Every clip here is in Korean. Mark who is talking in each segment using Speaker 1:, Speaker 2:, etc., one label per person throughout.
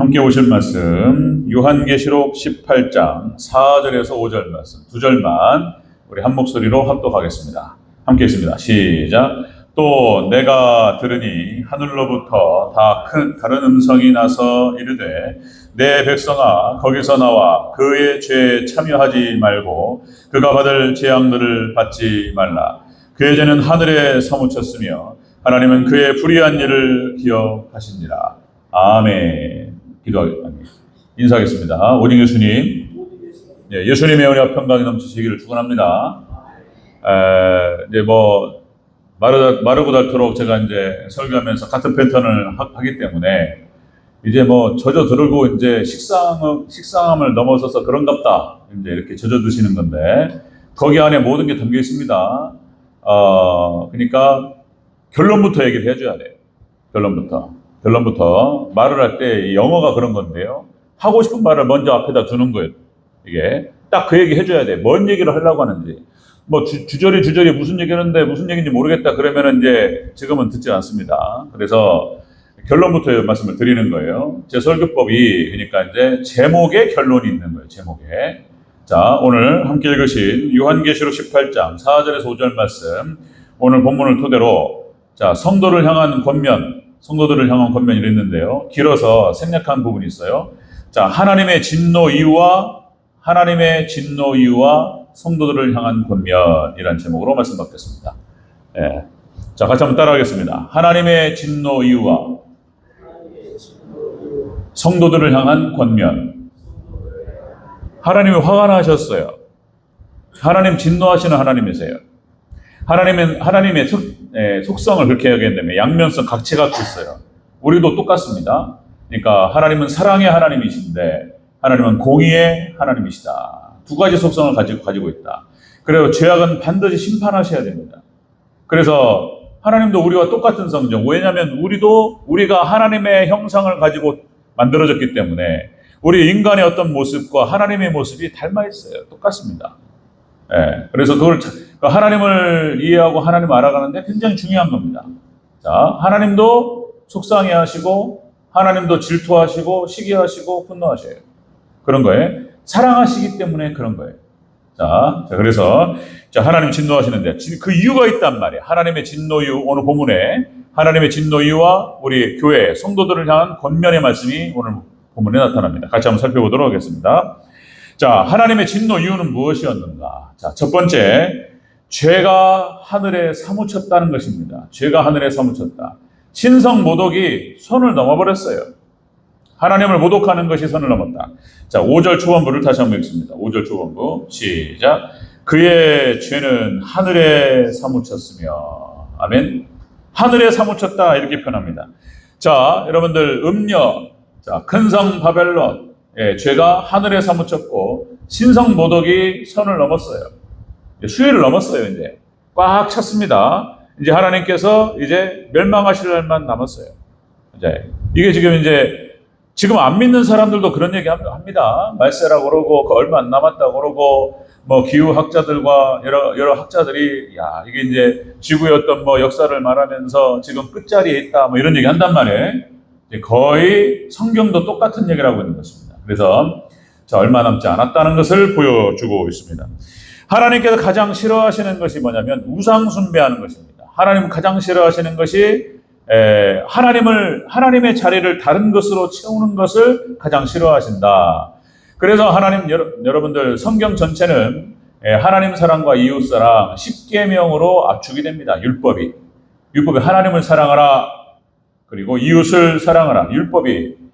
Speaker 1: 함께 오실 말씀 요한계시록 18장 4절에서 5절 말씀 두 절만 우리 한 목소리로 합독하겠습니다. 함께 있습니다. 시작. 또 내가 들으니 하늘로부터 다른 음성이 나서 이르되 내 백성아 거기서 나와 그의 죄에 참여하지 말고 그가 받을 재앙들을 받지 말라. 그의 죄는 하늘에 사무쳤으며 하나님은 그의 불의한 일을 기억하시니라. 아멘. 기도하겠습니다. 인사하겠습니다. 오직 예수님, 예수님의 은혜와 평강이 넘치시기를 축원합니다. 이제 마르고 닳도록 제가 이제 설교하면서 같은 패턴을 하기 때문에 이제 젖어 들고 이제 식상함을 넘어서서 그런갑다 이제 이렇게 젖어 드시는 건데 거기 안에 모든 게 담겨 있습니다. 그러니까 결론부터 얘기를 해줘야 돼요. 결론부터 말을 할 때 영어가 그런 건데요. 하고 싶은 말을 먼저 앞에다 두는 거예요. 이게 딱 그 얘기 해줘야 돼. 뭔 얘기를 하려고 하는지. 주저리 무슨 얘기하는데 무슨 얘기인지 모르겠다 그러면은 이제 지금은 듣지 않습니다. 그래서 결론부터 말씀을 드리는 거예요. 제 설교법이 그러니까 이제 제목에 결론이 있는 거예요. 제목에. 자, 오늘 함께 읽으신 요한계시록 18장 4절에서 5절 말씀 오늘 본문을 토대로 자, 성도들을 향한 권면 이랬는데요. 길어서 생략한 부분이 있어요. 자, 하나님의 진노 이유와 성도들을 향한 권면이라는 제목으로 말씀 받겠습니다. 예. 자, 같이 한번 따라하겠습니다. 하나님의 진노 이유와 성도들을 향한 권면. 하나님이 화가 나셨어요. 하나님 진노하시는 하나님이세요. 하나님의 속성을 그렇게 해야겠는데 양면성 각체가 있어요. 우리도 똑같습니다. 그러니까 하나님은 사랑의 하나님이신데 하나님은 공의의 하나님이시다. 두 가지 속성을 가지고 있다. 그리고 죄악은 반드시 심판하셔야 됩니다. 그래서 하나님도 우리와 똑같은 성정. 왜냐하면 우리가 하나님의 형상을 가지고 만들어졌기 때문에 우리 인간의 어떤 모습과 하나님의 모습이 닮아 있어요. 똑같습니다. 예, 그래서 하나님을 이해하고 하나님을 알아가는데 굉장히 중요한 겁니다. 자, 하나님도 속상해하시고 하나님도 질투하시고 시기하시고 분노하셔요. 그런 거예요. 사랑하시기 때문에 그런 거예요. 자, 그래서 하나님 진노하시는데 그 이유가 있단 말이에요. 하나님의 진노 이유, 오늘 본문에 하나님의 진노 이유와 우리 교회 성도들을 향한 권면의 말씀이 오늘 본문에 나타납니다. 같이 한번 살펴보도록 하겠습니다. 자, 하나님의 진노 이유는 무엇이었는가? 자, 첫 번째, 죄가 하늘에 사무쳤다는 것입니다. 죄가 하늘에 사무쳤다. 신성 모독이 선을 넘어버렸어요. 하나님을 모독하는 것이 선을 넘었다. 자, 5절 초반부를 다시 한번 읽습니다. 5절 초반부 시작. 그의 죄는 하늘에 사무쳤으며 아멘. 하늘에 사무쳤다 이렇게 표현합니다. 자, 여러분들 자, 큰성 바벨론 죄가 하늘에 사무쳤고 신성 모독이 선을 넘었어요. 수위를 넘었어요. 이제 꽉 찼습니다. 이제 하나님께서 이제 멸망하실 날만 남았어요. 이게 지금 안 믿는 사람들도 그런 얘기 합니다. 말세라고 그러고 얼마 안 남았다고 그러고 기후학자들과 여러 학자들이 이게 이제 지구의 어떤 역사를 말하면서 지금 끝자리에 있다 이런 얘기 한단 말이에요. 거의 성경도 똑같은 얘기를 하고 있는 것입니다. 그래서 얼마 남지 않았다는 것을 보여주고 있습니다. 하나님께서 가장 싫어하시는 것이 뭐냐면 우상 숭배하는 것입니다. 하나님 가장 싫어하시는 것이 하나님의 자리를 다른 것으로 채우는 것을 가장 싫어하신다. 그래서 여러분들 성경 전체는 하나님 사랑과 이웃 사랑 10계명으로 압축이 됩니다. 율법이 하나님을 사랑하라 그리고 이웃을 사랑하라.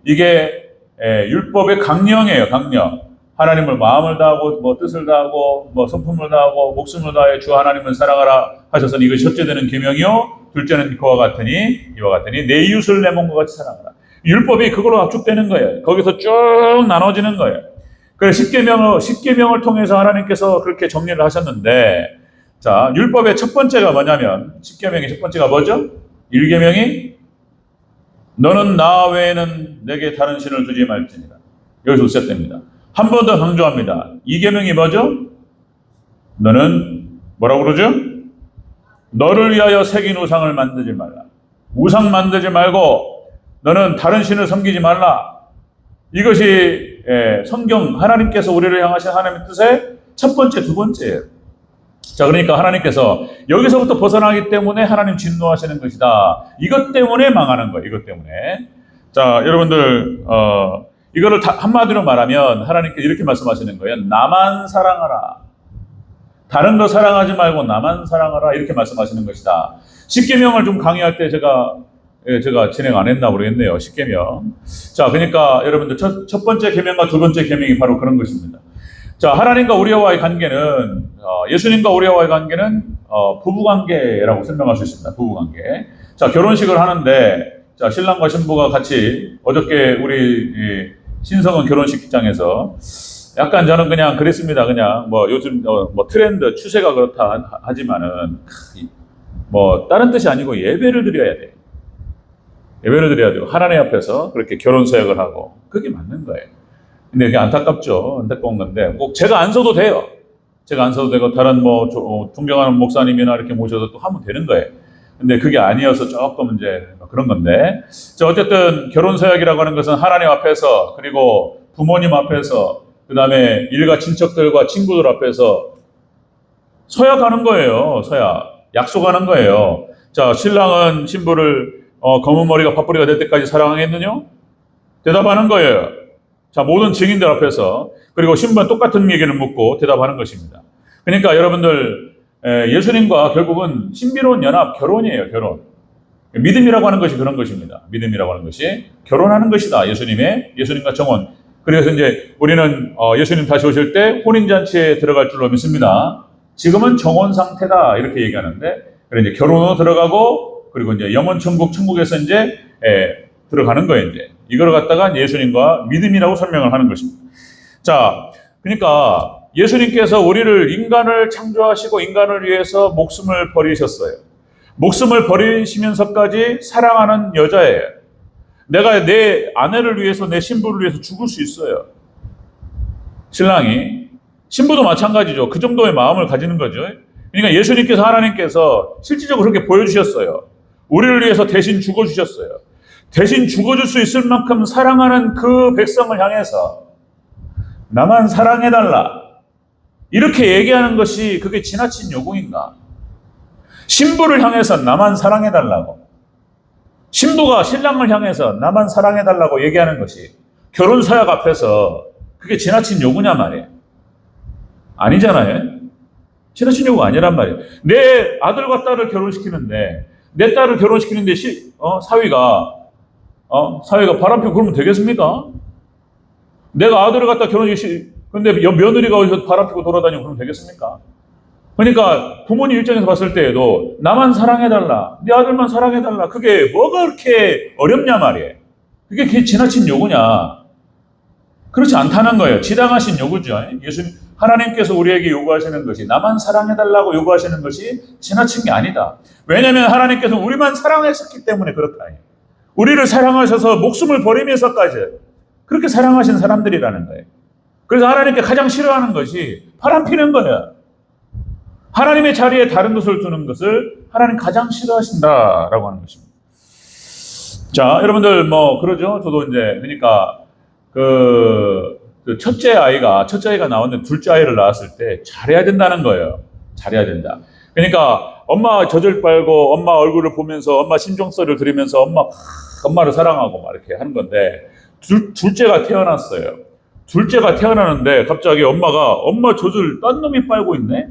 Speaker 1: 이게 율법의 강령이에요. 강령. 하나님을 마음을 다하고 뜻을 다하고 성품을 다하고 목숨을 다해 주 하나님을 사랑하라 하셔서 이것이 첫째 되는 계명이요 둘째는 이와 같으니 내 이웃을 내 몸과 같이 사랑하라. 율법이 그걸로 압축되는 거예요. 거기서 쭉 나눠지는 거예요. 그래서 10계명을 통해서 하나님께서 그렇게 정리를 하셨는데 자, 율법의 첫 번째가 뭐냐면 10계명의 첫 번째가 뭐죠? 1계명이 너는 나 외에는 내게 다른 신을 두지 말지니라. 여기서 시작됩니다. 한 번 더 강조합니다. 2계명이 뭐죠? 너는 뭐라고 그러죠? 너를 위하여 새긴 우상을 만들지 말라. 우상 만들지 말고 너는 다른 신을 섬기지 말라. 이것이 성경 하나님께서 우리를 향하신 하나님의 뜻의 첫 번째, 두 번째예요. 자, 그러니까 하나님께서 여기서부터 벗어나기 때문에 하나님 진노하시는 것이다. 이것 때문에 망하는 거예요. 이것 때문에. 자, 여러분들 이거를 한마디로 말하면 하나님께서 이렇게 말씀하시는 거예요. 나만 사랑하라. 다른 거 사랑하지 말고 나만 사랑하라. 이렇게 말씀하시는 것이다. 십계명을 좀 강의할 때 제가 진행 안 했나 모르겠네요. 십계명. 자, 그러니까 여러분들 첫 번째 계명과 두 번째 계명이 바로 그런 것입니다. 자, 하나님과 우리와의 관계는 예수님과 우리와의 관계는 부부관계라고 설명할 수 있습니다. 부부관계. 자, 결혼식을 하는데 자, 신랑과 신부가 같이 어저께 우리 신성은 결혼식장에서 약간 저는 그냥 그랬습니다. 그냥 뭐 요즘 뭐 트렌드 추세가 그렇다 하지만은 뭐 다른 뜻이 아니고 예배를 드려야 돼. 예배를 드려야 되고 하나님 앞에서 그렇게 결혼 서약을 하고 그게 맞는 거예요. 근데 그게 안타깝죠. 안타까운 건데 꼭 제가 안 써도 돼요. 제가 안 써도 되고 다른 뭐 존경하는 목사님이나 이렇게 모셔서 또 하면 되는 거예요. 근데 그게 아니어서 조금 이제 그런 건데. 자, 어쨌든 결혼 서약이라고 하는 것은 하나님 앞에서 그리고 부모님 앞에서 그다음에 일가 친척들과 친구들 앞에서 서약하는 거예요. 서약. 약속하는 거예요. 자, 신랑은 신부를 검은 머리가 팥뿌리가 될 때까지 사랑하겠느냐? 대답하는 거예요. 자, 모든 증인들 앞에서. 그리고 신부는 똑같은 얘기를 묻고 대답하는 것입니다. 그러니까 여러분들 예수님과 결국은 신비로운 연합, 결혼이에요. 결혼. 믿음이라고 하는 것이 그런 것입니다. 믿음이라고 하는 것이 결혼하는 것이다. 예수님과 정원. 그래서 이제 우리는 예수님 다시 오실 때 혼인잔치에 들어갈 줄로 믿습니다. 지금은 정원 상태다. 이렇게 얘기하는데, 그래 이제 결혼으로 들어가고, 그리고 이제 영원천국, 천국에서 이제 들어가는 거예요. 이제 이걸 갖다가 예수님과 믿음이라고 설명을 하는 것입니다. 자, 그러니까 예수님께서 우리를 인간을 창조하시고 인간을 위해서 목숨을 버리셨어요. 목숨을 버리시면서까지 사랑하는 여자예요. 내가 내 아내를 위해서, 내 신부를 위해서 죽을 수 있어요. 신랑이. 신부도 마찬가지죠. 그 정도의 마음을 가지는 거죠. 그러니까 예수님께서, 하나님께서 실질적으로 그렇게 보여주셨어요. 우리를 위해서 대신 죽어주셨어요. 대신 죽어줄 수 있을 만큼 사랑하는 그 백성을 향해서 나만 사랑해달라. 이렇게 얘기하는 것이 그게 지나친 요구인가? 신부를 향해서 나만 사랑해달라고. 신부가 신랑을 향해서 나만 사랑해달라고 얘기하는 것이 결혼 서약 앞에서 그게 지나친 요구냐 말이에요. 아니잖아요. 지나친 요구가 아니란 말이에요. 내 아들과 딸을 결혼시키는데, 내 딸을 결혼시키는데 사위가 바람피고 그러면 되겠습니까? 내가 아들을 갖다 근데 며느리가 어디서 바람피고 돌아다니고 그러면 되겠습니까? 그러니까 부모님 입장에서 봤을 때에도 나만 사랑해달라, 네 아들만 사랑해달라, 그게 뭐가 그렇게 어렵냐 말이에요. 그게 지나친 요구냐? 그렇지 않다는 거예요. 지당하신 요구죠. 하나님께서 우리에게 요구하시는 것이, 나만 사랑해달라고 요구하시는 것이 지나친 게 아니다. 왜냐하면 하나님께서 우리만 사랑하셨기 때문에 그렇다. 우리를 사랑하셔서 목숨을 버리면서까지 그렇게 사랑하신 사람들이라는 거예요. 그래서 하나님께 가장 싫어하는 것이 바람피는 거예요. 하나님의 자리에 다른 것을 두는 것을 하나님 가장 싫어하신다라고 하는 것입니다. 자, 여러분들 뭐 그러죠. 저도 이제 그러니까 그 첫째 아이가 나왔는데 둘째 아이를 낳았을 때 잘해야 된다는 거예요. 잘해야 된다. 그러니까 엄마 젖을 빨고 엄마 얼굴을 보면서 엄마 심정소리를 들으면서 엄마를 사랑하고 막 이렇게 하는 건데, 둘째가 태어났어요. 둘째가 태어나는데 갑자기 엄마 젖을 딴 놈이 빨고 있네?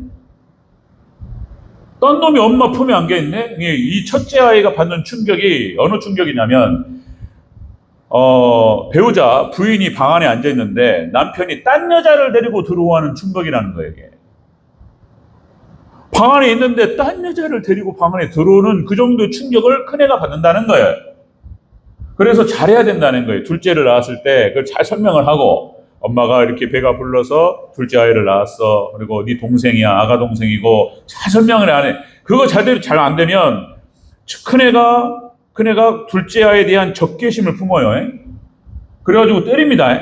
Speaker 1: 딴 놈이 엄마 품에 안겨 있네? 이 첫째 아이가 받는 충격이 어느 충격이냐면, 배우자, 부인이 방 안에 앉아 있는데 남편이 딴 여자를 데리고 들어오는 충격이라는 거예요, 이게. 방 안에 있는데 딴 여자를 데리고 방 안에 들어오는 그 정도의 충격을 큰애가 받는다는 거예요. 그래서 잘해야 된다는 거예요. 둘째를 낳았을 때 그걸 잘 설명을 하고, 엄마가 이렇게 배가 불러서 둘째 아이를 낳았어. 그리고 네 동생이야, 아가 동생이고, 잘 설명을 안 해. 그거 잘 안 되면 큰애가 둘째 아이에 대한 적개심을 품어요. 그래가지고 때립니다.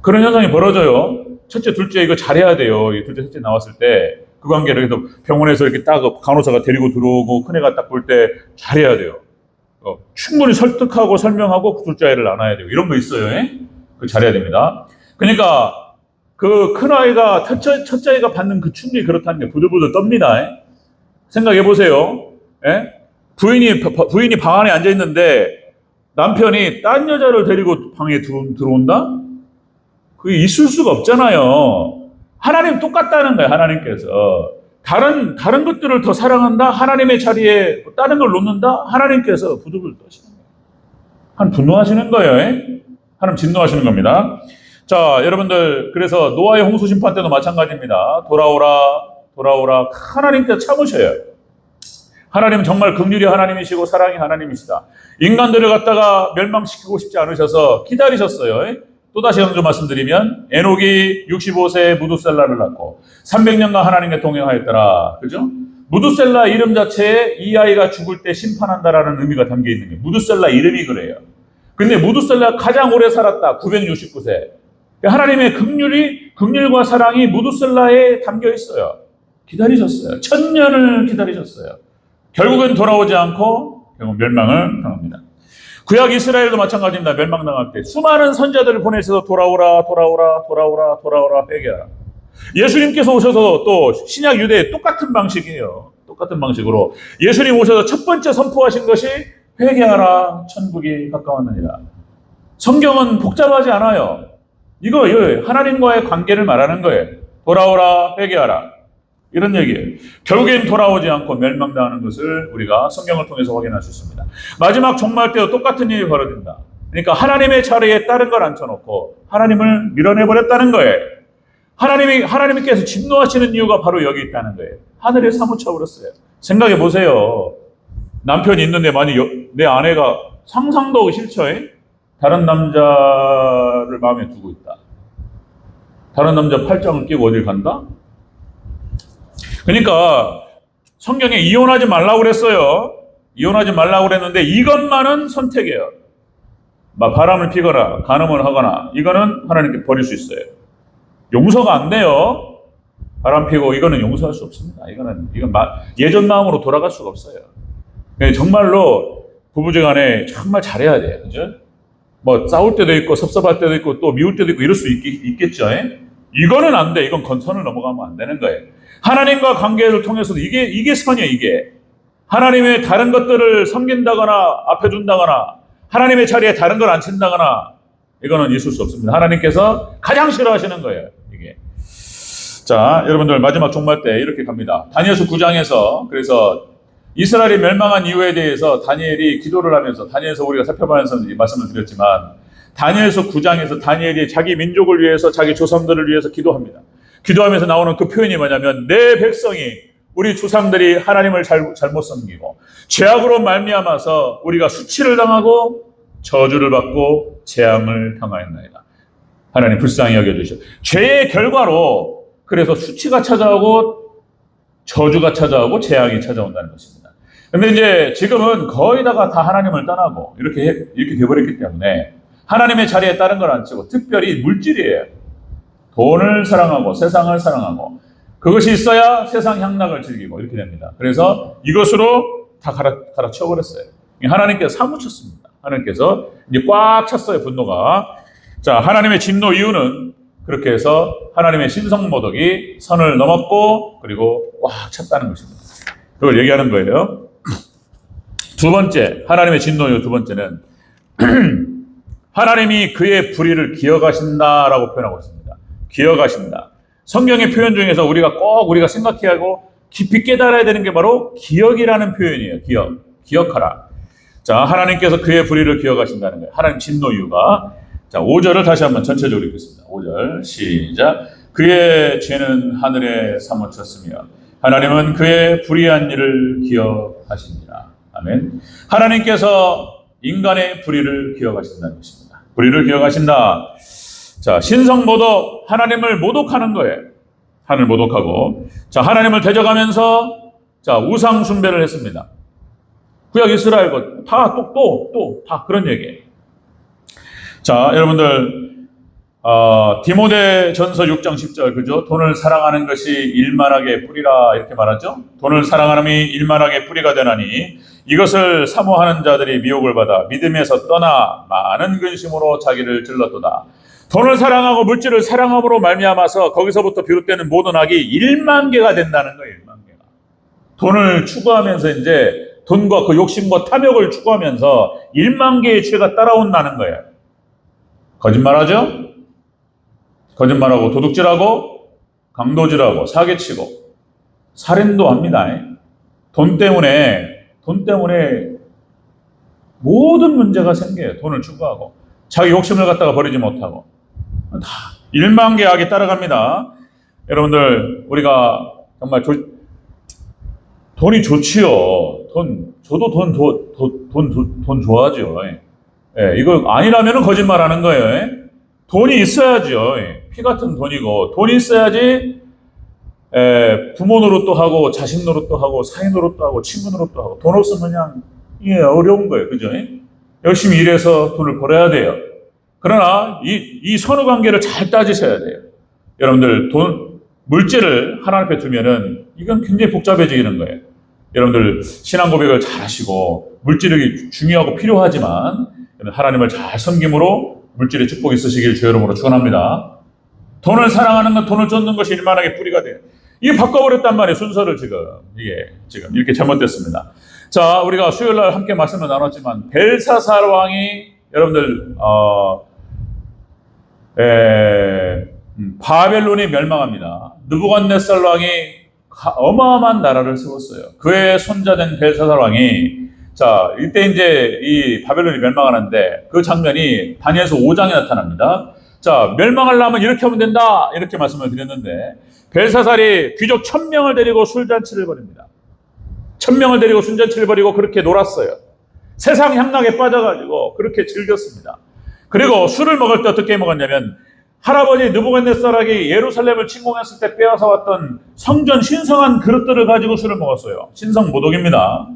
Speaker 1: 그런 현상이 벌어져요. 첫째, 둘째 이거 잘해야 돼요. 이 둘째, 셋째 나왔을 때 그 관계를 해서 병원에서 이렇게 딱 간호사가 데리고 들어오고 큰애가 딱 볼 때 잘해야 돼요. 충분히 설득하고 설명하고 둘째아이를 낳아야 되고 이런 거 있어요. 예? 그 잘해야 됩니다. 그러니까 그 큰아이가 첫째 아이가 받는 그 충격이 그렇다는 게 부들부들 떱니다. 예? 생각해 보세요. 예? 부인이 방 안에 앉아 있는데 남편이 딴 여자를 데리고 방에 들어온다? 그게 있을 수가 없잖아요. 하나님 똑같다는 거예요. 하나님께서 다른 것들을 더 사랑한다. 하나님의 자리에 다른 걸 놓는다. 하나님께서 부들부들 떠시는 거예요. 하나님 분노하시는 거예요. 예? 하나님 진노하시는 겁니다. 자, 여러분들 그래서 노아의 홍수 심판 때도 마찬가지입니다. 돌아오라. 하나님께서 참으셔요. 하나님은 정말 긍휼이 하나님이시고 사랑이 하나님이시다. 인간들을 갖다가 멸망시키고 싶지 않으셔서 기다리셨어요. 또다시 강조 말씀드리면 에녹이 65세에 무두셀라를 낳고 300년간 하나님과 동행하였더라. 그죠? 무두셀라 이름 자체에 이 아이가 죽을 때 심판한다라는 의미가 담겨 있는 게 무두셀라 이름이 그래요. 근데 무두셀라가 가장 오래 살았다. 969세. 하나님의 긍휼과 사랑이 무두셀라에 담겨 있어요. 기다리셨어요. 1000년을 기다리셨어요. 결국은 돌아오지 않고 결국 멸망을 당합니다. 구약 이스라엘도 마찬가지입니다. 멸망당할 때 수많은 선자들을 보내셔서 돌아오라 회개하라. 예수님께서 오셔서 또 신약 유대에 똑같은 방식이에요. 똑같은 방식으로 예수님 오셔서 첫 번째 선포하신 것이 회개하라 천국이 가까웠느니라. 성경은 복잡하지 않아요. 이거 하나님과의 관계를 말하는 거예요. 돌아오라 회개하라. 이런 얘기예요. 결국엔 돌아오지 않고 멸망당하는 것을 우리가 성경을 통해서 확인할 수 있습니다. 마지막 종말 때도 똑같은 일이 벌어진다. 그러니까 하나님의 자리에 다른 걸 앉혀놓고 하나님을 밀어내버렸다는 거예요. 하나님께서 진노하시는 이유가 바로 여기 있다는 거예요. 하늘에 사무쳐버렸어요. 생각해 보세요. 남편이 있는데 만약 내 아내가 상상도 하기 싫죠? 다른 남자를 마음에 두고 있다. 다른 남자 팔짱을 끼고 어딜 간다? 그러니까 성경에 이혼하지 말라고 그랬어요. 이혼하지 말라고 그랬는데 이것만은 선택이에요. 바람을 피거나 간음을 하거나 이거는 하나님께 버릴 수 있어요. 용서가 안 돼요. 바람 피고 이거는 용서할 수 없습니다. 이건 예전 마음으로 돌아갈 수가 없어요. 정말로 부부지간에 정말 잘해야 돼요. 그죠? 뭐 싸울 때도 있고 섭섭할 때도 있고 또 미울 때도 있고 이럴 수 있겠죠. 이거는 안 돼. 이건 선을 넘어가면 안 되는 거예요. 하나님과 관계를 통해서도 이게 선이에요. 이게 하나님의 다른 것들을 섬긴다거나 앞에 둔다거나 하나님의 자리에 다른 걸 앉힌다거나 이거는 있을 수 없습니다. 하나님께서 가장 싫어하시는 거예요. 이게. 자, 여러분들 마지막 종말 때 이렇게 갑니다. 다니엘서 9장에서 그래서 이스라엘이 멸망한 이유에 대해서 다니엘이 기도를 하면서 다니엘서 우리가 살펴보면서 말씀을 드렸지만 다니엘서 9장에서 다니엘이 자기 민족을 위해서 자기 조상들을 위해서 기도합니다. 기도하면서 나오는 그 표현이 뭐냐면 내 백성이 우리 조상들이 하나님을 잘못 섬기고 죄악으로 말미암아서 우리가 수치를 당하고 저주를 받고 재앙을 당하였나이다. 하나님 불쌍히 여겨주셔. 죄의 결과로 그래서 수치가 찾아오고 저주가 찾아오고 재앙이 찾아온다는 것입니다. 근데 이제 지금은 거의 다가 다 하나님을 떠나고 이렇게 돼버렸기 때문에 하나님의 자리에 다른 걸 안 치고 특별히 물질이에요. 돈을 사랑하고 세상을 사랑하고 그것이 있어야 세상 향락을 즐기고 이렇게 됩니다. 그래서 이것으로 다 갈아치워버렸어요. 하나님께서 사무쳤습니다. 하나님께서 이제 꽉 찼어요. 분노가. 자, 하나님의 진노 이유는 그렇게 해서 하나님의 신성모독이 선을 넘었고 그리고 꽉 찼다는 것입니다. 그걸 얘기하는 거예요. 두 번째, 하나님의 진노 이유 두 번째는 하나님이 그의 불의를 기억하신다라고 표현하고 있습니다. 기억하신다. 성경의 표현 중에서 우리가 생각해야 하고 깊이 깨달아야 되는 게 바로 기억이라는 표현이에요. 기억하라. 자, 하나님께서 그의 불의를 기억하신다는 거예요. 하나님 진노 이유가. 자, 5절을 다시 한번 전체적으로 읽겠습니다. 5절 시작. 그의 죄는 하늘에 사무쳤으며 하나님은 그의 불의한 일을 기억하시니라. 아멘. 하나님께서 인간의 불의를 기억하신다는 것입니다. 불의를 기억하신다. 자, 신성모독, 하나님을 모독하는 거예요. 하나님을 모독하고. 자, 하나님을 대적하면서, 자, 우상숭배를 했습니다. 구약 이스라엘 다 그런 얘기예요. 자, 여러분들, 디모데전서 6장 10절, 그죠? 돈을 사랑하는 것이 일만하게 뿌리라, 이렇게 말하죠? 돈을 사랑하는 이 일만하게 뿌리가 되나니 이것을 사모하는 자들이 미혹을 받아 믿음에서 떠나 많은 근심으로 자기를 질렀도다. 돈을 사랑하고 물질을 사랑함으로 말미암아서 거기서부터 비롯되는 모든 악이 1만 개가 된다는 거예요. 1만 개가. 돈을 추구하면서 이제 돈과 그 욕심과 탐욕을 추구하면서 1만 개의 죄가 따라온다는 거예요. 거짓말하죠? 거짓말하고 도둑질하고 강도질하고 사기치고 살인도 합니다. 돈 때문에 모든 문제가 생겨요. 돈을 추구하고 자기 욕심을 갖다가 버리지 못하고 다 1만 개 악이 따라갑니다. 여러분들, 우리가 정말 돈이 좋지요. 저도 돈 좋아하죠. 예, 이거 아니라면 거짓말하는 거예요. 돈이 있어야죠. 피 같은 돈이고, 돈이 있어야지 부모 노릇도 하고, 자식 노릇도 하고, 사위 노릇도 하고, 친구 노릇도 하고. 돈 없으면 그냥 이게 어려운 거예요. 그죠? 열심히 일해서 돈을 벌어야 돼요. 그러나 이 선후 관계를 잘 따지셔야 돼요. 여러분들, 물질을 하나님 앞에 두면은 이건 굉장히 복잡해지는 거예요. 여러분들, 신앙 고백을 잘 하시고, 물질이 중요하고 필요하지만 하나님을 잘 섬김으로 물질의 축복이 있으시길 주의 이름으로 축원합니다. 돈을 사랑하는 것, 돈을 쫓는 것이 일만하게 뿌리가 돼요. 이게 바꿔버렸단 말이에요. 순서를 지금 이렇게 잘못됐습니다. 자, 우리가 수요일날 함께 말씀을 나눴지만 벨사살 왕이 여러분들 바벨론이 멸망합니다. 느부갓네살 왕이 어마어마한 나라를 세웠어요. 그의 손자된 벨사살 왕이, 자, 이때 이제 이 바벨론이 멸망하는데 그 장면이 다니엘서 5장에 나타납니다. 자, 멸망하려면 이렇게 하면 된다, 이렇게 말씀을 드렸는데 벨사살이 귀족 1000명을 데리고 술잔치를 벌입니다. 1000명을 데리고 술잔치를 벌이고 그렇게 놀았어요. 세상 향락에 빠져가지고 그렇게 즐겼습니다. 그리고 술을 먹을 때 어떻게 먹었냐면, 할아버지 느부갓네살이 예루살렘을 침공했을 때 빼앗아 왔던 성전 신성한 그릇들을 가지고 술을 먹었어요. 신성 모독입니다.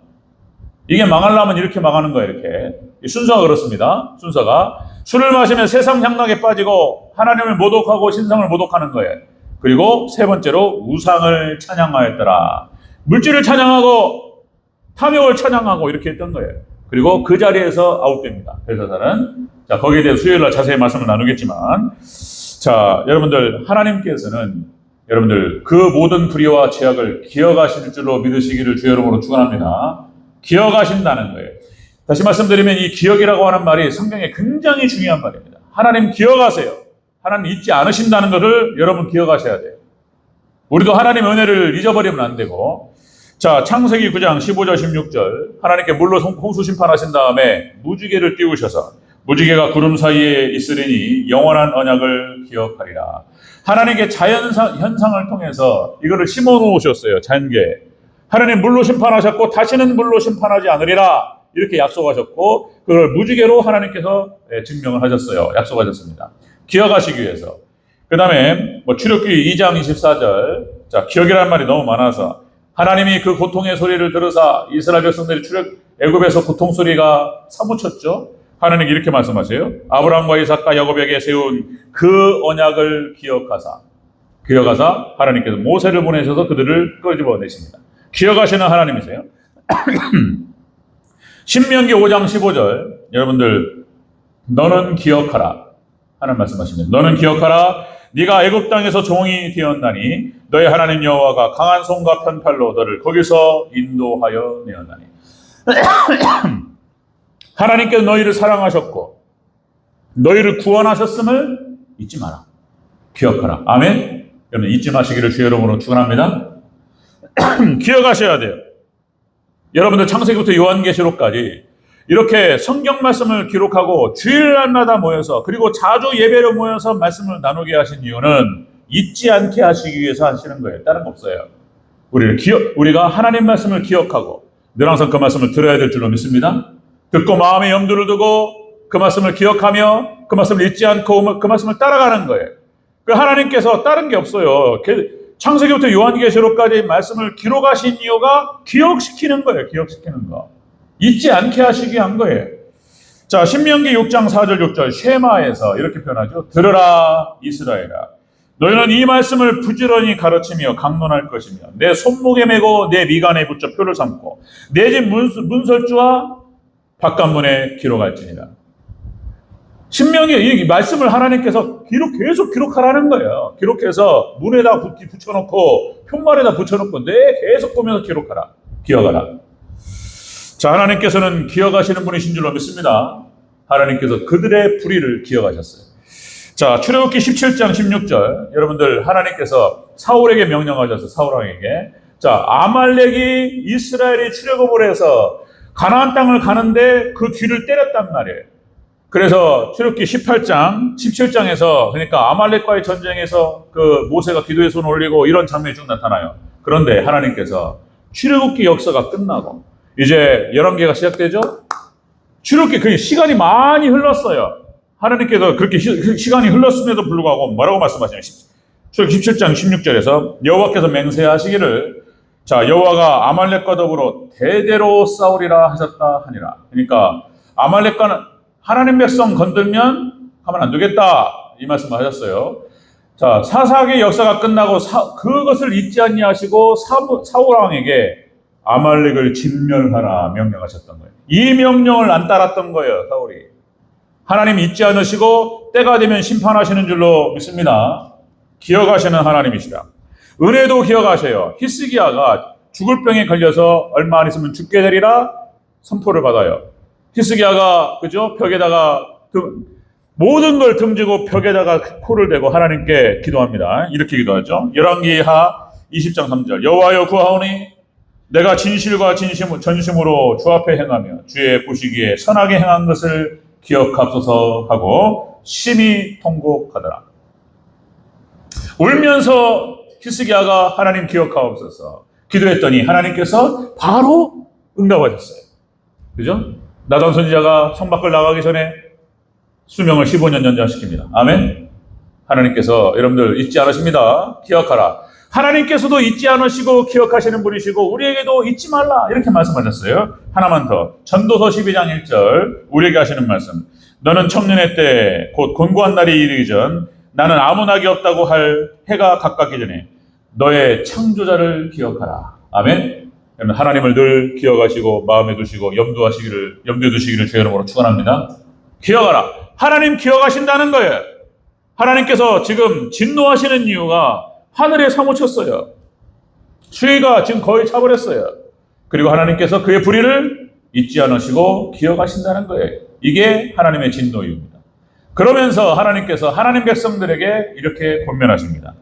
Speaker 1: 이게 망하려면 이렇게 망하는 거예요. 이렇게 순서가 그렇습니다. 순서가 술을 마시면 세상 향락에 빠지고 하나님을 모독하고 신성을 모독하는 거예요. 그리고 세 번째로 우상을 찬양하였더라. 물질을 찬양하고 탐욕을 찬양하고 이렇게 했던 거예요. 그리고 그 자리에서 아웃됩니다. 벨사살은. 자, 거기에 대해서 수요일날 자세히 말씀을 나누겠지만, 자, 여러분들, 하나님께서는 여러분들 그 모든 불의와 죄악을 기억하실 줄로 믿으시기를 주의 이름으로 축원합니다. 기억하신다는 거예요. 다시 말씀드리면 이 기억이라고 하는 말이 성경에 굉장히 중요한 말입니다. 하나님 기억하세요. 하나님 잊지 않으신다는 것을 여러분 기억하셔야 돼요. 우리도 하나님의 은혜를 잊어버리면 안 되고, 자, 창세기 9장 15절 16절, 하나님께 물로 홍수 심판하신 다음에 무지개를 띄우셔서 무지개가 구름 사이에 있으리니 영원한 언약을 기억하리라. 하나님께 자연현상을 통해서 이거를 심어 놓으셨어요. 자연계. 하나님 물로 심판하셨고 다시는 물로 심판하지 않으리라, 이렇게 약속하셨고 그걸 무지개로 하나님께서 증명을 하셨어요. 약속하셨습니다. 기억하시기 위해서. 그 다음에 출애굽기 2장 24절, 자, 기억이라는 말이 너무 많아서 하나님이 그 고통의 소리를 들으사 이스라엘 백성들이 애굽에서 고통 소리가 사무쳤죠. 하나님이 이렇게 말씀하세요. 아브라함과 이삭과 야곱에게 세운 그 언약을 기억하사 하나님께서 모세를 보내셔서 그들을 끄집어내십니다. 기억하시는 하나님이세요. 신명기 5장 15절, 여러분들, 너는 기억하라. 하나님 말씀하십니다. 너는 기억하라. 네가 애굽 땅에서 종이 되었나니 너의 하나님 여호와가 강한 손과 편팔로 너를 거기서 인도하여 내었나니. 하나님께서 너희를 사랑하셨고 너희를 구원하셨음을 잊지 마라. 기억하라. 아멘. 여러분, 잊지 마시기를 주의 이름으로 축원합니다. 기억하셔야 돼요. 여러분들, 창세기부터 요한계시록까지 이렇게 성경 말씀을 기록하고 주일날마다 모여서, 그리고 자주 예배로 모여서 말씀을 나누게 하신 이유는 잊지 않게 하시기 위해서 하시는 거예요. 다른 거 없어요. 우리가 하나님 말씀을 기억하고 늘 항상 그 말씀을 들어야 될 줄로 믿습니다. 듣고 마음에 염두를 두고 그 말씀을 기억하며 그 말씀을 잊지 않고 그 말씀을 따라가는 거예요. 그 하나님께서 다른 게 없어요. 창세기부터 요한계시록까지 말씀을 기록하신 이유가 기억시키는 거예요. 기억시키는 거. 잊지 않게 하시기 위한 거예요. 자, 신명기 6장 4절 6절 쉐마에서 이렇게 표현하죠. 들으라 이스라엘아, 너희는 이 말씀을 부지런히 가르치며 강론할 것이며 내 손목에 메고 내 미간에 붙여 표를 삼고 내 집 문설주와 바깥문에 기록할지니라. 신명기 이 말씀을 하나님께서 계속 기록하라는 거예요. 기록해서 문에다 붙여놓고 편말에다 붙여놓고 계속 보면서 기록하라. 기억하라. 자, 하나님께서는 기억하시는 분이신 줄로 믿습니다. 하나님께서 그들의 불의를 기억하셨어요. 자, 출애굽기 17장 16절 여러분들, 하나님께서 사울에게 명령하셔서 사울왕에게, 자, 아말렉이 이스라엘이 출애굽을 해서 가나안 땅을 가는데 그 뒤를 때렸단 말이에요. 그래서 출애굽기 18장 17장에서 그러니까 아말렉과의 전쟁에서 그 모세가 기도의 손을 올리고 이런 장면이 쭉 나타나요. 그런데 하나님께서 출애굽기 역사가 끝나고 이제 열왕기가 시작되죠. 출애굽기 그 시간이 많이 흘렀어요. 하나님께서 그렇게 시간이 흘렀음에도 불구하고 뭐라고 말씀하시냐면 출애굽기 17장 16절에서 여호와께서 맹세하시기를, 자, 여호와가 아말렉과 더불어 대대로 싸우리라 하셨다 하니라. 그러니까 아말렉과는 하나님 백성 건들면 하면 안 되겠다 이 말씀을 하셨어요. 자, 사사기의 역사가 끝나고 그것을 잊지 아니하시고 사울 왕에게 아말렉을 진멸하라 명령하셨던 거예요. 이 명령을 안 따랐던 거예요, 사울이. 하나님 잊지 않으시고 때가 되면 심판하시는 줄로 믿습니다. 기억하시는 하나님이시다. 은혜도 기억하세요. 히스기야가 죽을 병에 걸려서 얼마 안 있으면 죽게 되리라 선포를 받아요. 히스기야가 그죠? 벽에다가 모든 걸 등지고 벽에다가 코를 대고 하나님께 기도합니다. 이렇게 기도하죠. 열왕기하 20장 3절 여호와여 구하오니 내가 진실과 전심으로 주 앞에 행하며 주의 보시기에 선하게 행한 것을 기억하소서 하고 심히 통곡하더라. 울면서 히스기야가 하나님 기억하옵소서 기도했더니 하나님께서 바로 응답하셨어요. 그죠? 나단 선지자가 성 밖을 나가기 전에 수명을 15년 연장시킵니다. 아멘. 하나님께서 여러분들 잊지 않으십니다. 기억하라. 하나님께서도 잊지 않으시고 기억하시는 분이시고 우리에게도 잊지 말라 이렇게 말씀하셨어요. 하나만 더. 전도서 12장 1절 우리에게 하시는 말씀. 너는 청년의 때 곧 곤고한 날이 이르기 전 나는 아무 낙이 없다고 할 해가 가깝기 전에 너의 창조자를 기억하라. 아멘. 하나님을 늘 기억하시고 마음에 두시고 염두에 두시기를 제 이름으로 축원합니다. 기억하라. 하나님 기억하신다는 거예요. 하나님께서 지금 진노하시는 이유가 하늘에 사무쳤어요. 수위가 지금 거의 차버렸어요. 그리고 하나님께서 그의 불의를 잊지 않으시고 기억하신다는 거예요. 이게 하나님의 진노 이유입니다. 그러면서 하나님께서 하나님 백성들에게 이렇게 권면하십니다.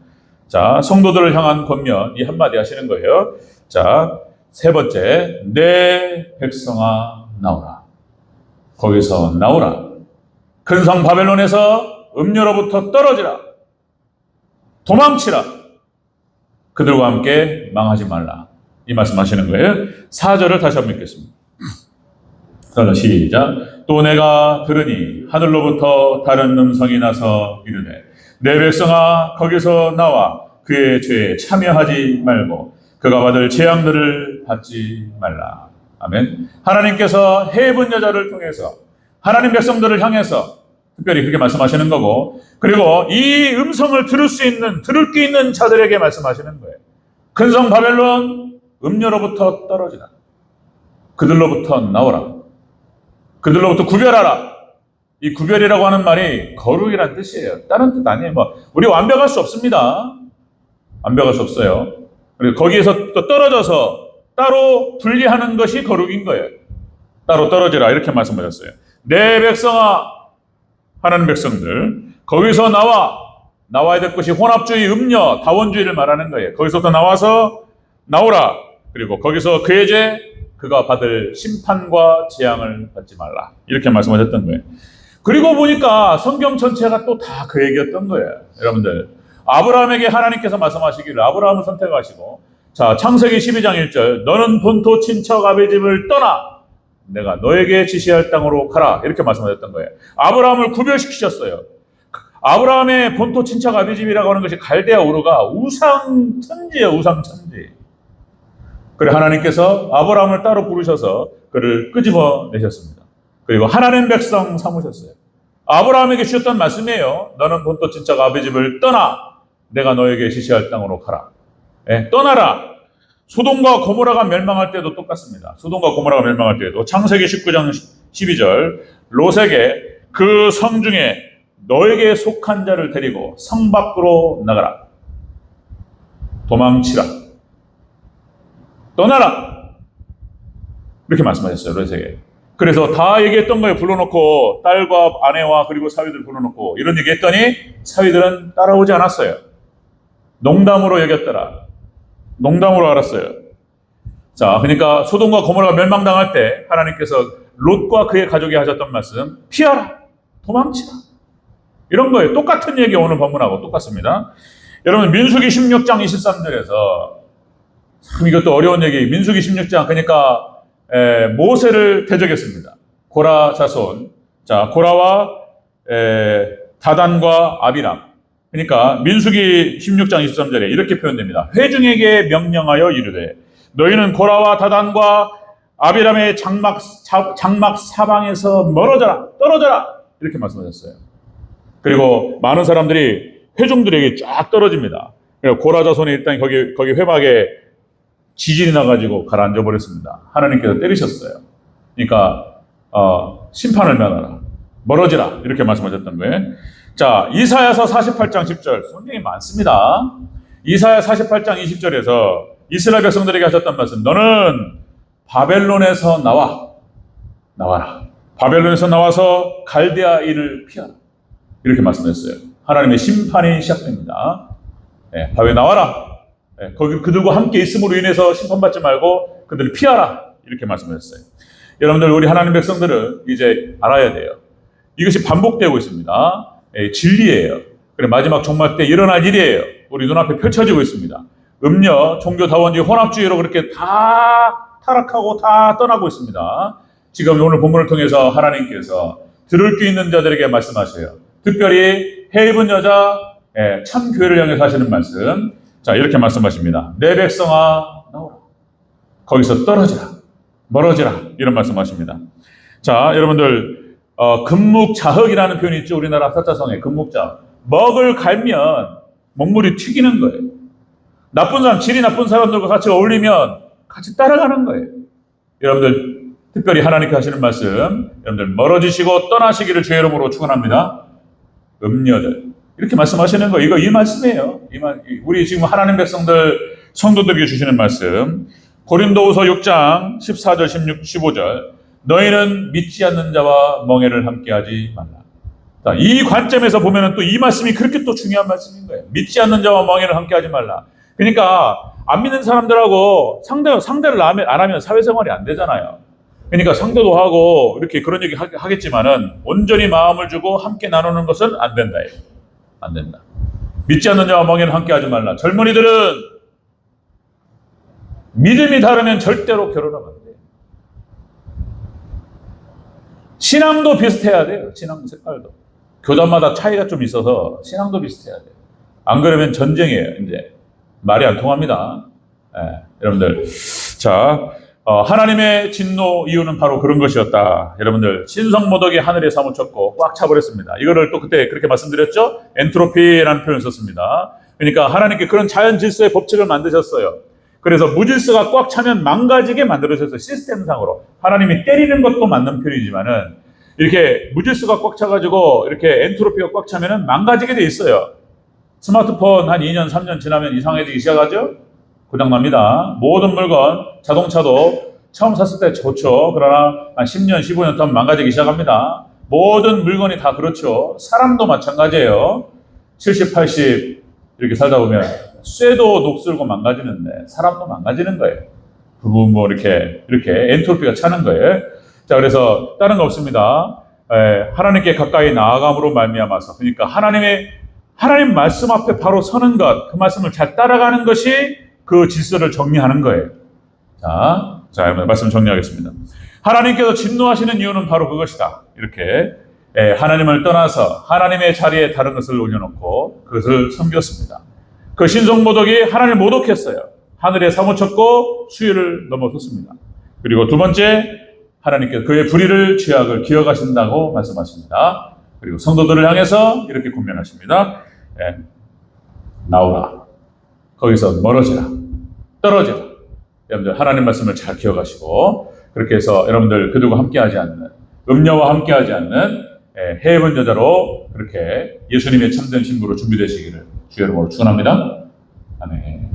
Speaker 1: 자, 성도들을 향한 권면 이 한마디 하시는 거예요. 자, 세 번째, 내 백성아 나오라. 거기서 나오라. 큰 성 바벨론에서 음료로부터 떨어지라. 도망치라. 그들과 함께 망하지 말라. 이 말씀 하시는 거예요. 4절을 다시 한번 읽겠습니다. 시작. 또 내가 들으니 하늘로부터 다른 음성이 나서 이르되 내 백성아 거기서 나와 그의 죄에 참여하지 말고 그가 받을 재앙들을 받지 말라. 아멘. 하나님께서 해본 여자를 통해서 하나님 백성들을 향해서 특별히 그렇게 말씀하시는 거고, 그리고 이 음성을 들을 게 있는 자들에게 말씀하시는 거예요. 큰 성 바벨론 음료로부터 떨어지라. 그들로부터 나오라. 그들로부터 구별하라. 이 구별이라고 하는 말이 거룩이란 뜻이에요. 다른 뜻 아니에요. 우리 완벽할 수 없습니다. 완벽할 수 없어요. 그리고 거기에서 또 떨어져서 따로 분리하는 것이 거룩인 거예요. 따로 떨어지라 이렇게 말씀하셨어요. 내 백성아, 하나님 백성들, 거기서 나와야 될 것이 혼합주의, 음녀, 다원주의를 말하는 거예요. 거기서부터 나오라. 그리고 거기서 그의 죄, 그가 받을 심판과 재앙을 받지 말라. 이렇게 말씀하셨던 거예요. 그리고 보니까 성경 전체가 또 다 그 얘기였던 거예요. 여러분들, 아브라함에게 하나님께서 말씀하시기를 아브라함을 선택하시고, 자, 창세기 12장 1절, 너는 본토 친척 아비 집을 떠나 내가 너에게 지시할 땅으로 가라. 이렇게 말씀하셨던 거예요. 아브라함을 구별시키셨어요. 아브라함의 본토 친척 아비 집이라고 하는 것이 갈대아 우르가 우상천지예요. 우상천지. 그래 하나님께서 아브라함을 따로 부르셔서 그를 끄집어내셨습니다. 그리고 하나님 백성 삼으셨어요. 아브라함에게 주셨던 말씀이에요. 너는 본토 친척 아버지 집을 떠나 내가 너에게 지시할 땅으로 가라. 예, 떠나라. 소돔과 고모라가 멸망할 때도 똑같습니다. 소돔과 고모라가 멸망할 때도 창세기 19장 12절 롯에게 그 성 중에 너에게 속한 자를 데리고 성 밖으로 나가라. 도망치라. 떠나라. 이렇게 말씀하셨어요. 롯에게. 그래서 다 얘기했던 거예요. 불러놓고 딸과 아내와 그리고 사위들 불러놓고 이런 얘기했더니 사위들은 따라오지 않았어요. 농담으로 여겼더라. 농담으로 알았어요. 자, 그러니까 소돔과 고모라가 멸망당할 때 하나님께서 롯과 그의 가족이 하셨던 말씀, 피하라, 도망치라. 이런 거예요. 똑같은 얘기 오늘 본문하고 똑같습니다. 여러분 민수기 16장 23절에서 참 이것도 어려운 얘기. 민수기 16장 그러니까 모세를 대적했습니다. 고라 자손. 자, 고라와 다단과 아비람. 그러니까 민수기 16장 23절에 이렇게 표현됩니다. 회중에게 명령하여 이르되 너희는 고라와 다단과 아비람의 장막 사방에서 멀어져라, 떨어져라 이렇게 말씀하셨어요. 그리고 많은 사람들이 회중들에게 쫙 떨어집니다. 고라 자손이 일단 거기 회막에 지진이 나가지고 가라앉아 버렸습니다. 하나님께서 때리셨어요. 그러니까 심판을 면하라, 멀어지라 이렇게 말씀하셨던 거예요. 자, 이사야서 48장 10절 성경이 많습니다. 이사야 48장 20절에서 이스라엘 백성들에게 하셨던 말씀, 너는 바벨론에서 나와라. 바벨론에서 나와서 갈대아인을 피하라. 이렇게 말씀했어요. 하나님의 심판이 시작됩니다. 네, 바벨 나와라. 네, 거기 그들과 함께 있음으로 인해서 심판받지 말고 그들을 피하라. 이렇게 말씀하셨어요. 여러분들 우리 하나님 백성들은 이제 알아야 돼요. 이것이 반복되고 있습니다. 진리예요. 그래 마지막 종말 때 일어날 일이에요. 우리 눈앞에 펼쳐지고 있습니다. 음녀, 종교다원주의, 혼합주의로 그렇게 다 타락하고 다 떠나고 있습니다. 지금 오늘 본문을 통해서 하나님께서 들을 귀 있는 자들에게 말씀하셔요. 특별히 해 입은 여자, 참 교회를 향해서 하시는 말씀. 자, 이렇게 말씀하십니다. 내 백성아 나오라. 거기서 떨어지라, 멀어지라 이런 말씀하십니다. 자, 여러분들 금묵자흑이라는 표현이 있죠. 우리나라 사자성에 금묵자. 먹을 갈면 먹물이 튀기는 거예요. 나쁜 사람, 질이 나쁜 사람들과 같이 어울리면 같이 따라가는 거예요. 여러분들 특별히 하나님께 하시는 말씀, 여러분들 멀어지시고 떠나시기를 주의 이름으로 축원합니다. 음녀들 이렇게 말씀하시는 거, 이 말씀이에요. 우리 지금 하나님 백성들 성도들에게 주시는 말씀. 고린도후서 6장 14절 16, 15절 너희는 믿지 않는 자와 멍에를 함께하지 말라. 자, 이 관점에서 보면은 또 이 말씀이 그렇게 또 중요한 말씀인 거예요. 믿지 않는 자와 멍에를 함께하지 말라. 그러니까 안 믿는 사람들하고 상대를 안 하면 사회생활이 안 되잖아요. 그러니까 상대도 하고 이렇게 그런 얘기 하겠지만은 온전히 마음을 주고 함께 나누는 것은 안 된다. 안 된다. 믿지 않는 자와 멍에는 함께하지 말라. 젊은이들은 믿음이 다르면 절대로 결혼하면 안 돼요. 신앙도 비슷해야 돼요. 신앙 색깔도. 교단마다 차이가 좀 있어서 신앙도 비슷해야 돼요. 안 그러면 전쟁이에요. 이제 말이 안 통합니다. 여러분들, 자, 하나님의 진노 이유는 바로 그런 것이었다. 여러분들, 신성모독이 하늘에 사무쳤고 꽉 차버렸습니다. 이거를 또 그때 그렇게 말씀드렸죠? 엔트로피라는 표현을 썼습니다. 그러니까 하나님께 그런 자연 질서의 법칙을 만드셨어요. 그래서 무질서가 꽉 차면 망가지게 만들어졌어요. 시스템상으로. 하나님이 때리는 것도 맞는 표현이지만은 이렇게 무질서가 꽉 차가지고 이렇게 엔트로피가 꽉 차면은 망가지게 돼 있어요. 스마트폰 한 2년, 3년 지나면 이상해지기 시작하죠? 고장납니다. 모든 물건, 자동차도 처음 샀을 때 좋죠. 그러나 한 10년, 15년 동안 망가지기 시작합니다. 모든 물건이 다 그렇죠. 사람도 마찬가지예요. 70, 80 이렇게 살다 보면 쇠도 녹슬고 망가지는데 사람도 망가지는 거예요. 부부 뭐 이렇게 엔트로피가 차는 거예요. 자, 그래서 다른 거 없습니다. 하나님께 가까이 나아감으로 말미암아서, 그러니까 하나님 말씀 앞에 바로 서는 것, 그 말씀을 잘 따라가는 것이 그 질서를 정리하는 거예요. 자, 여러분 말씀 정리하겠습니다. 하나님께서 진노하시는 이유는 바로 그것이다. 이렇게 하나님을 떠나서 하나님의 자리에 다른 것을 올려놓고 그것을 섬겼습니다. 그 신성모독이 하나님을 모독했어요. 하늘에 사무쳤고 수위를 넘어섰습니다. 그리고 두 번째, 하나님께서 그의 불의를 죄악을 기억하신다고 말씀하십니다. 그리고 성도들을 향해서 이렇게 권면하십니다. 예, 나오라. 거기서 멀어지라. 떨어지라. 여러분들 하나님 말씀을 잘 기억하시고 그렇게 해서 여러분들 그들과 함께하지 않는 음녀와 함께하지 않는 해본 여자로 그렇게 예수님의 참된 신부로 준비되시기를 주의 이름으로 축원합니다. 아멘.